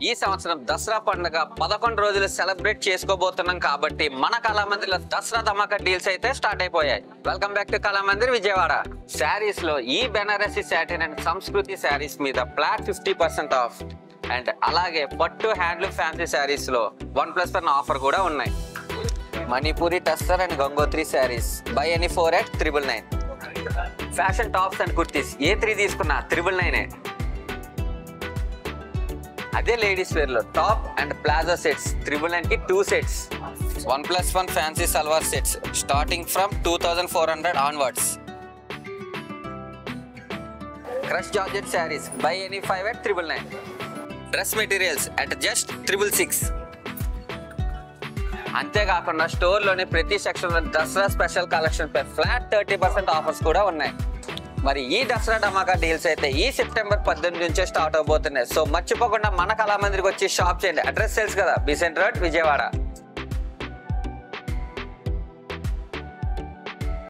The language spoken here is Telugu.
ఈ సంవత్సరం దసరా పండుగ 11 రోజులు సెలబ్రేట్ చేసుకోబోతున్నాం కాబట్టి మన కళామందిర్లో దసరా ధమాకా డీల్స్ అయితే స్టార్ట్ అయిపోయాయి. Welcome back to Kalamandir Vijayawada. Saris లో ఈ బెనారసి సాటిన్ అండ్ సంస్కృతి శారీస్ మీద ఫ్లాట్ 50% ఆఫ్ అండ్ అలాగే పట్టు హ్యాండ్లూమ్ ఫ్యాన్సీ శారీస్ లో 1+1 ఆఫర్ కూడా ఉన్నాయి. Manipuri tussar and Gangotri saris buy any 4 at 999. Fashion tops and kurtis ఏ 3 తీసుకున్నా 999. అదే లేడీస్ వేర్ లో టాప్ అండ్ ప్లాజో సెట్స్ 999 కి 2 sets. 1+1 fancy salwar sets starting from 2400 onwards. Crush georgette saris buy any 5 at 999. Dress materials at just 666. అంతేకాకుండా స్టోర్లోని ప్రతి సెక్షన్లో దసరా స్పెషల్ కలెక్షన్ పై ఫ్లాట్ 30% ఆఫర్స్ కూడా ఉన్నాయి. మరి ఈ దసరా ధమాకా డీల్స్ అయితే ఈ సెప్టెంబర్ 18 నుంచే స్టార్ట్ అవబోతున్నాయి. సో మర్చిపోకుండా మన కళామందిరికి వచ్చి షాప్ చేయండి. అడ్రస్ తెలుసు కదా, బిసెంట్ రోడ్, విజయవాడ.